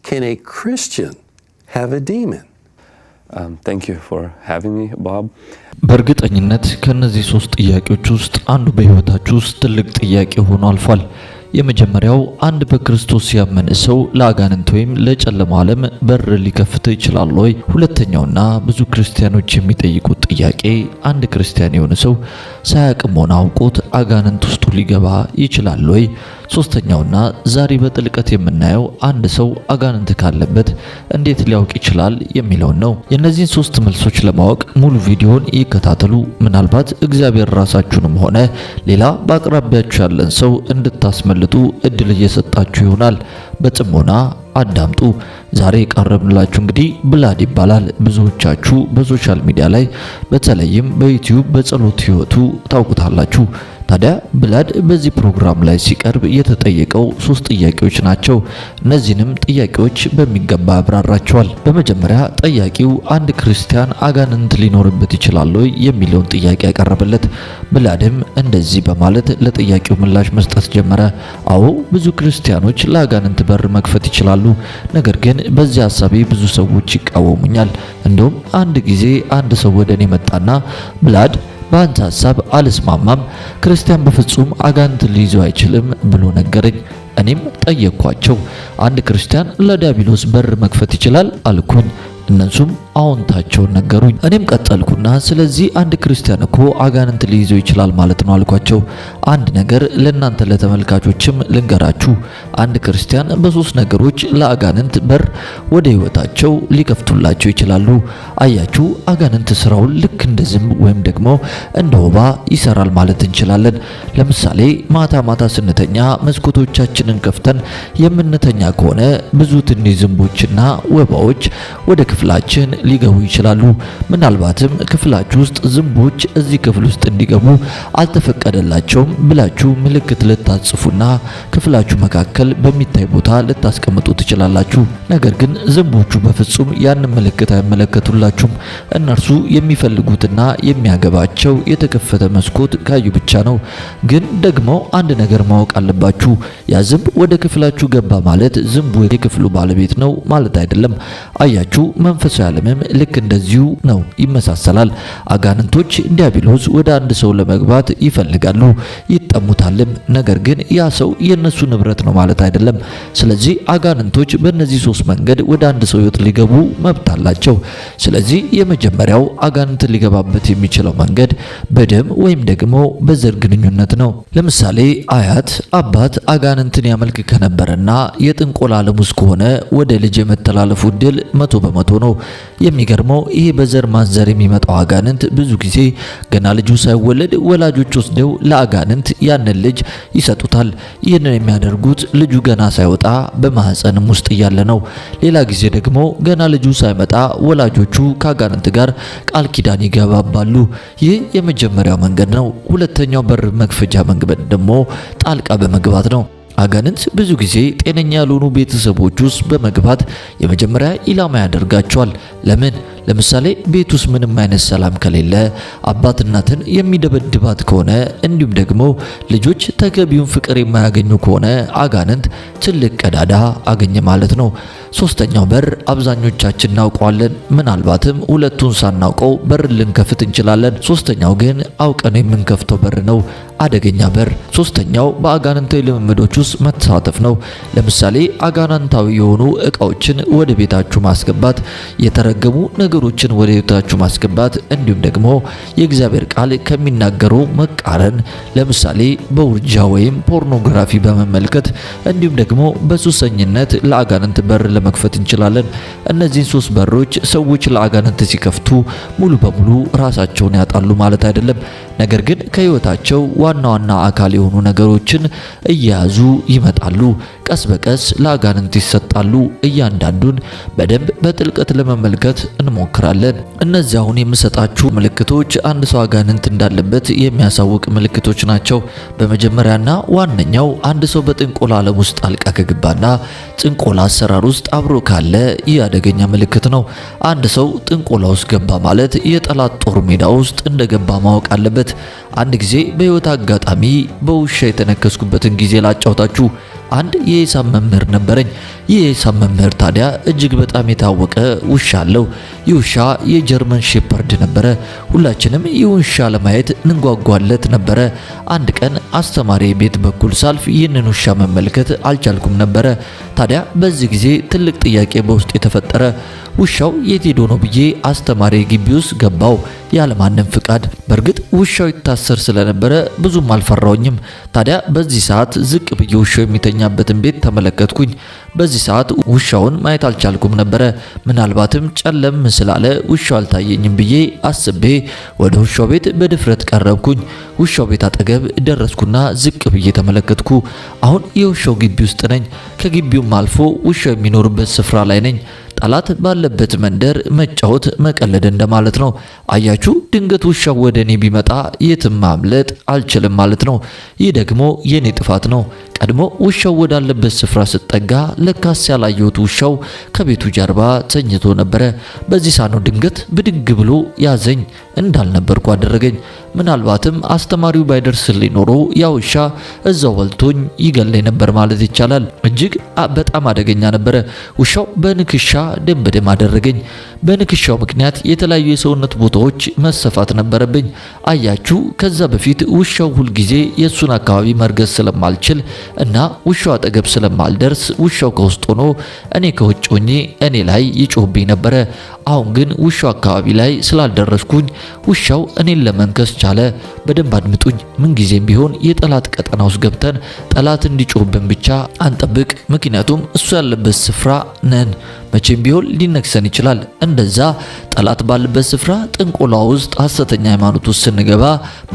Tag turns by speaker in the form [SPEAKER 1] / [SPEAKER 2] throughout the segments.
[SPEAKER 1] can a Christian have a demon?
[SPEAKER 2] Thank you for having me, Bob.
[SPEAKER 3] በእርግጠኝነት ከነዚህ ሶስት ጥያቄዎች ውስጥ አንዱ በህይወታችሁ ውስጥ ትልቅ ጥያቄ ሆኖ አልፏል። የመጀመሪያው አንድ በክርስቶስ ያመነ ሰው ለአጋንንት ወይም ለጨለማ ዓለም በር ሊከፍት ይችላል ወይ? ሁለተኛውና ብዙ ክርስቲያኖች የሚጠይቁት ጥያቄ አንድ ክርስቲያን የሆነ ሰው ሳያውቅም ሆነ አውቆት አጋንንት ውስጡ ሊገባ ይችላል ወይ? ሶስተኛውና ዛሬ በጥልቀት የምናየው አንድ ሰው አጋንንት ካለበት እንዴት ሊያውቅ ይችላል የሚለው ነው። የነዚህን ሶስት መልሶች ለማወቅ ሙሉ ቪዲዮን ይከታተሉ። ምናልባት እግዚአብሔር ራሳችሁንም ሆነ ሌላ በአቅራቢያችሁ ያለን ሰው እንድታስመልጡ እድል እየሰጣችሁ ይሆናል። በጥሞና አዳምጡ። ዛሬ ቀረብንላችሁ እንግዲህ ብላድ ይባላል። ብዙዎቻችሁ በሶሻል ሚዲያ ላይ በተለይም በዩቲዩብ በጸሎት ህይወቱ ታውቁታላችሁ። ታዲያ ብላድ በዚህ ፕሮግራም ላይ ሲቀርብ የተጠየቀው ሶስት ጥያቄዎች ናቸው። እነዚህንም ጥያቄዎች በሚገባ ያብራራቸዋል። በመጀመሪያ ጠያቂው አንድ ክርስቲያን አጋንንት ሊኖርበት ይችላል ወይ የሚለውን ጥያቄ ያቀረበለት። ብላድም እንደዚህ በማለት ለጥያቄው ምላሽ መስጠት ጀመረ። አዎ ብዙ ክርስቲያኖች ለአጋንንት በር መክፈት ይችላሉ። ነገር ግን በዚህ ሐሳቤ ብዙ ሰዎች ይቃወሙኛል። እንደውም አንድ ጊዜ አንድ ሰው ወደኔ መጣና ብላድ በአንተ ሐሳብ አልስማማም፣ ክርስቲያን በፍጹም አጋንንት ሊይዘው አይችልም ብሎ ነገረኝ። እኔም ጠየቅኳቸው፣ አንድ ክርስቲያን ለዲያብሎስ በር መክፈት ይችላል አልኩኝ። እነሱም አዎንታቸውን ነገሩኝ። እኔም ቀጠልኩና ስለዚህ አንድ ክርስቲያን እኮ አጋንንት ሊይዘው ይችላል ማለት ነው አልኳቸው። አንድ ነገር ለእናንተ ለተመልካቾችም ልንገራችሁ። አንድ ክርስቲያን በሶስት ነገሮች ለአጋንንት በር ወደ ህይወታቸው ሊከፍቱላቸው ይችላሉ። አያችሁ፣ አጋንንት ስራውን ልክ እንደ ዝንብ ወይም ደግሞ እንደ ወባ ይሰራል ማለት እንችላለን። ለምሳሌ ማታ ማታ ስንተኛ መስኮቶቻችንን ከፍተን የምንተኛ ከሆነ ብዙ ትንሽ ዝንቦችና ወባዎች ወደ ክፍላችን ሊገቡ ይችላሉ። ምናልባትም ክፍላችሁ ውስጥ ዝንቦች እዚህ ክፍል ውስጥ እንዲገቡ አልተፈቀደላቸውም ብላችሁ ምልክት ልታጽፉና ክፍላችሁ መካከል በሚታይ ቦታ ልታስቀምጡ ትችላላችሁ። ነገር ግን ዝንቦቹ በፍጹም ያን ምልክት አይመለከቱላችሁም። እነርሱ የሚፈልጉትና የሚያገባቸው የተከፈተ መስኮት ካዩ ብቻ ነው። ግን ደግሞ አንድ ነገር ማወቅ አለባችሁ። ያ ዝንብ ወደ ክፍላችሁ ገባ ማለት ዝንቡ የክፍሉ ባለቤት ነው ማለት አይደለም። አያችሁ፣ መንፈሳዊ ዓለምም ልክ እንደዚሁ ነው፣ ይመሳሰላል። አጋንንቶች ዲያብሎስ ወደ አንድ ሰው ለመግባት ይፈልጋሉ፣ ይጠሙታልም። ነገር ግን ያ ሰው የነሱ ንብረት ነው ማለት አይደለም። ስለዚህ አጋንንቶች በእነዚህ ሶስት መንገድ ወደ አንድ ሰው ህይወት ሊገቡ መብት አላቸው። ስለዚህ የመጀመሪያው አጋንንት ሊገባበት የሚችለው መንገድ በደም ወይም ደግሞ በዘር ግንኙነት ነው። ለምሳሌ አያት አባት አጋንንትን ያመልክ ከነበረና የጥንቆላ ዓለም ውስጥ ከሆነ ወደ ልጅ የመተላለፉ እድል 100% ነው። የሚገርመው ይሄ በዘር ማንዘር የሚመጣው አጋንንት ብዙ ጊዜ ገና ልጁ ሳይወለድ ወላጆች ወስደው ለአጋንንት ያንን ልጅ ይሰጡታል። ይህንን የሚያደርጉት ልጁ ገና ሳይወጣ በማህፀንም ውስጥ እያለ ነው። ሌላ ጊዜ ደግሞ ገና ልጁ ሳይመጣ ወላጆቹ ከአጋንንት ጋር ቃል ኪዳን ይገባባሉ። ይህ የመጀመሪያው መንገድ ነው። ሁለተኛው በር መክፈቻ መንገድ ደግሞ ጣልቃ በመግባት ነው። አጋንንት ብዙ ጊዜ ጤነኛ ያልሆኑ ቤተሰቦች ውስጥ በመግባት የመጀመሪያ ኢላማ ያደርጋቸዋል። ለምን? ለምሳሌ ቤት ውስጥ ምንም አይነት ሰላም ከሌለ፣ አባት እናትን የሚደበድባት ከሆነ፣ እንዲሁም ደግሞ ልጆች ተገቢውን ፍቅር የማያገኙ ከሆነ አጋንንት ትልቅ ቀዳዳ አገኘ ማለት ነው። ሶስተኛው በር አብዛኞቻችን እናውቀዋለን። ምናልባትም ሁለቱን ሳናውቀው በር ልንከፍት እንችላለን። ሶስተኛው ግን አውቀን የምንከፍተው በር ነው፣ አደገኛ በር። ሶስተኛው በአጋንንታዊ ልምምዶች ውስጥ መሳተፍ ነው። ለምሳሌ አጋንንታዊ የሆኑ እቃዎችን ወደ ቤታችሁ ማስገባት፣ የተረገሙ ነገሮችን ወደ ቤታችሁ ማስገባት፣ እንዲሁም ደግሞ የእግዚአብሔር ቃል ከሚናገሩ መቃረን፣ ለምሳሌ በውርጃ ወይም ፖርኖግራፊ በመመልከት እንዲሁም ደግሞ በሱሰኝነት ለአጋንንት በር ለመክፈት እንችላለን። እነዚህን ሶስት በሮች ሰዎች ለአጋንንት ሲከፍቱ ሙሉ በሙሉ ራሳቸውን ያጣሉ ማለት አይደለም። ነገር ግን ከህይወታቸው ዋና ዋና አካል የሆኑ ነገሮችን እየያዙ ይመጣሉ። ቀስ በቀስ ለአጋንንት ይሰጣሉ። እያንዳንዱን በደንብ በጥልቀት ለመመልከት እንሞክራለን። እነዚህ አሁን የምሰጣችሁ ምልክቶች አንድ ሰው አጋንንት እንዳለበት የሚያሳውቅ ምልክቶች ናቸው። በመጀመሪያና ዋነኛው አንድ ሰው በጥንቆላ ዓለም ውስጥ ጣልቃ ከገባና ጥንቆላ አሰራር ውስጥ አብሮ ካለ ይህ አደገኛ ምልክት ነው። አንድ ሰው ጥንቆላ ውስጥ ገባ ማለት የጠላት ጦር ሜዳ ውስጥ እንደገባ ማወቅ አለበት። አንድ ጊዜ በህይወት አጋጣሚ በውሻ የተነከስኩበትን ጊዜ ላጫውታችሁ። አንድ የሂሳብ መምህር ነበረኝ። ይህ የሂሳብ መምህር ታዲያ እጅግ በጣም የታወቀ ውሻ አለው። ይህ ውሻ የጀርመን ሼፐርድ ነበረ። ሁላችንም ይህ ውሻ ለማየት እንጓጓለት ነበረ። አንድ ቀን አስተማሪ ቤት በኩል ሳልፍ ይህንን ውሻ መመልከት አልቻልኩም ነበረ። ታዲያ በዚህ ጊዜ ትልቅ ጥያቄ በውስጥ የተፈጠረ፣ ውሻው የት ሄዶ ነው ብዬ አስተማሪ ግቢ ውስጥ ገባው ያለማንም ፍቃድ። በእርግጥ ውሻው ይታሰር ስለነበረ ብዙም አልፈራውኝም። ታዲያ በዚህ ሰዓት ዝቅ ብዬ ውሻው የሚተኛበትን ቤት ተመለከትኩኝ። በዚህ ሰዓት ውሻውን ማየት አልቻልኩም ነበረ። ምናልባትም ጨለም ስላለ ውሻው አልታየኝም ብዬ አስቤ ወደ ውሻው ቤት በድፍረት ቀረብኩኝ። ውሻው ቤት አጠገብ ደረስኩና ዝቅ ብዬ ተመለከትኩ። አሁን የውሻው ግቢ ውስጥ ነኝ። ከግቢውም አልፎ ውሻው የሚኖርበት ስፍራ ላይ ነኝ። ጠላት ባለበት መንደር መጫወት መቀለድ እንደማለት ነው። አያችሁ፣ ድንገት ውሻው ወደ እኔ ቢመጣ የትም ማምለጥ አልችልም ማለት ነው። ይህ ደግሞ የኔ ጥፋት ነው። ቀድሞ ውሻው ወዳለበት ስፍራ ስጠጋ ለካስ ያላየሁት ውሻው ከቤቱ ጀርባ ተኝቶ ነበረ። በዚህ ሳነው ድንገት ብድግ ብሎ ያዘኝ፣ እንዳልነበርኩ አደረገኝ። ምናልባትም አስተማሪው ባይደርስልኝ ኖሮ ያ ውሻ እዛው በልቶኝ ይገለኝ ነበር ማለት ይቻላል። እጅግ በጣም አደገኛ ነበረ። ውሻው በንክሻ ደም በደም አደረገኝ። በንክሻው ምክንያት የተለያዩ የሰውነት ቦታዎች መሰፋት ነበረብኝ። አያችሁ፣ ከዛ በፊት ውሻው ሁልጊዜ የሱን አካባቢ መርገጥ ስለማልችል እና ውሻው አጠገብ ስለማልደርስ ውሻው ከውስጥ ሆኖ እኔ ከውጭ ሆኜ እኔ ላይ ይጮህብኝ ነበረ። አሁን ግን ውሻው አካባቢ ላይ ስላልደረስኩኝ ውሻው እኔን ለመንከስ ቻለ። በደንብ አድምጡኝ። ምን ጊዜም ቢሆን የጠላት ቀጠና ውስጥ ገብተን ጠላት እንዲጮህብን ብቻ አንጠብቅ። ምክንያቱም እሱ ያለበት ስፍራ ነን። መቼም ቢሆን ሊነክሰን ይችላል። እንደዛ ጠላት ባለበት ስፍራ ጥንቆላ ውስጥ ሐሰተኛ ሃይማኖት ውስጥ ስንገባ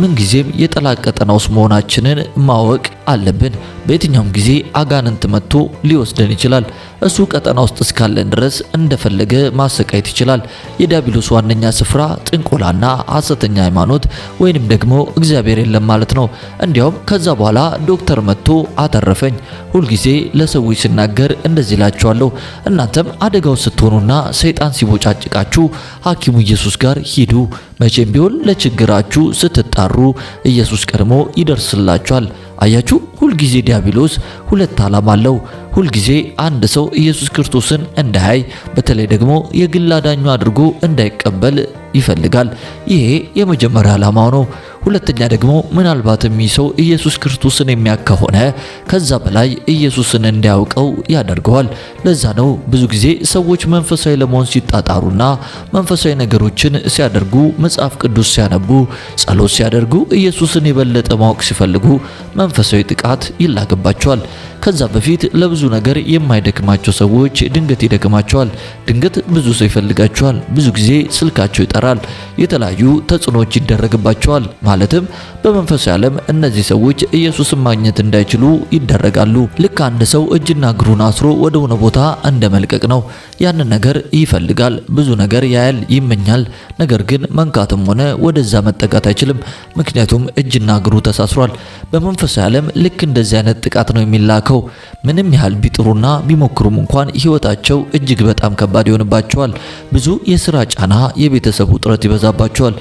[SPEAKER 3] ምንጊዜም የጠላት ቀጠና ውስጥ መሆናችንን ማወቅ አለብን። በየትኛውም ጊዜ አጋንንት መጥቶ ሊወስደን ይችላል። እሱ ቀጠና ውስጥ እስካለን ድረስ እንደፈለገ ማሰቃየት ይችላል። የዲያብሎስ ዋነኛ ስፍራ ጥንቆላና ሐሰተኛ ሃይማኖት ወይንም ደግሞ እግዚአብሔር የለም ማለት ነው። እንዲያውም ከዛ በኋላ ዶክተር መጥቶ አተረፈኝ። ሁልጊዜ ለሰዎች ስናገር እንደዚህ እላቸዋለሁ፣ እናንተም አደጋው ስትሆኑና ሰይጣን ሲቦጫጭቃችሁ ሐኪሙ ኢየሱስ ጋር ሂዱ። መቼም ቢሆን ለችግራችሁ ስትጣሩ ኢየሱስ ቀድሞ ይደርስላችኋል። አያችሁ፣ ሁልጊዜ ዲያብሎስ ሁለት ዓላማ አለው። ሁልጊዜ አንድ ሰው ኢየሱስ ክርስቶስን እንዳያይ፣ በተለይ ደግሞ የግል አዳኙ አድርጎ እንዳይቀበል ይፈልጋል። ይሄ የመጀመሪያ ዓላማው ነው። ሁለተኛ ደግሞ ምናልባትም ይህ ሰው ኢየሱስ ክርስቶስን የሚያውቅ ከሆነ ከዛ በላይ ኢየሱስን እንዳያውቀው ያደርገዋል። ለዛ ነው ብዙ ጊዜ ሰዎች መንፈሳዊ ለመሆን ሲጣጣሩና መንፈሳዊ ነገሮችን ሲያደርጉ፣ መጽሐፍ ቅዱስ ሲያነቡ፣ ጸሎት ሲያደርጉ፣ ኢየሱስን የበለጠ ማወቅ ሲፈልጉ መንፈሳዊ ጥቃት ይላክባቸዋል። ከዛ በፊት ለብዙ ነገር የማይደክማቸው ሰዎች ድንገት ይደክማቸዋል። ድንገት ብዙ ሰው ይፈልጋቸዋል። ብዙ ጊዜ ስልካቸው ይጠራል። የተለያዩ ተጽዕኖዎች ይደረግባቸዋል። ማለትም በመንፈሳዊ ዓለም እነዚህ ሰዎች ኢየሱስን ማግኘት እንዳይችሉ ይደረጋሉ። ልክ አንድ ሰው እጅና እግሩን አስሮ ወደ ሆነ ቦታ እንደመልቀቅ ነው። ያንን ነገር ይፈልጋል። ብዙ ነገር ያያል፣ ይመኛል። ነገር ግን መንካትም ሆነ ወደዛ መጠጋት አይችልም። ምክንያቱም እጅና እግሩ ተሳስሯል። በመንፈሳዊ ዓለም ልክ እንደዚህ አይነት ጥቃት ነው የሚላከው። ምንም ያህል ቢጥሩና ቢሞክሩም እንኳን ህይወታቸው እጅግ በጣም ከባድ ይሆንባቸዋል። ብዙ የስራ ጫና፣ የቤተሰብ ውጥረት ይበዛባቸዋል።